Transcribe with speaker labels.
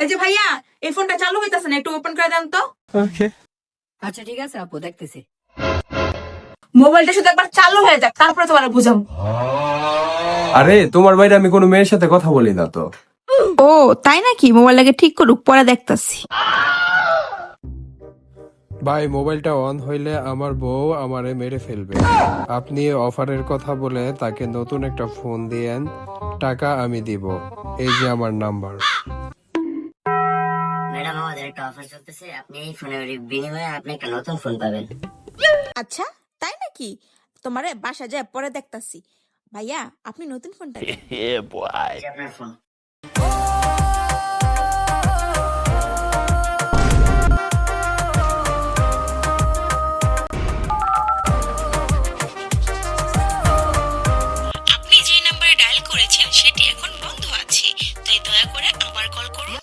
Speaker 1: এই যে ভাইয়া, এই ফোনটা চালু হইতাছে না, একটু ওপেন করে দেন তো।
Speaker 2: ওকে।
Speaker 3: আচ্ছা ঠিক আছে আপু, দেখতেছি।
Speaker 1: মোবাইলটা শুধু একবার চালু হয়ে যাক, তারপরে তোমার বুঝাম।
Speaker 2: আরে তোমার বাইরে আমি কোনো মেয়ের সাথে কথা বলি না তো।
Speaker 1: ও তাই নাকি? মোবাইলটাকে ঠিক করুক, পরে দেখতাছি।
Speaker 2: ভাই মোবাইলটা অন হইলে আমার বউ আমারে মেরে ফেলবে। আপনি অফারের কথা বলে তাকে নতুন একটা ফোন দিয়েন, টাকা আমি দিব। এই যে আমার নাম্বার।
Speaker 3: ম্যাডাম, আমাদের একটা অফার চলতেছে, আপনি এই ফোনের বিনিময়ে আপনি একটা নতুন ফোন পাবেন।
Speaker 1: আচ্ছা তাই নাকি? তোমারে বাসা যায় পরে দেখতাছি। ভাইয়া আপনি নতুন ফোনটা দিন।
Speaker 3: এই যে আপনার ফোন।
Speaker 1: আপনি যে নাম্বারে ডায়াল করেছেন সেটি এখন বন্ধ আছে, তাই দয়া করে আবার কল করুন।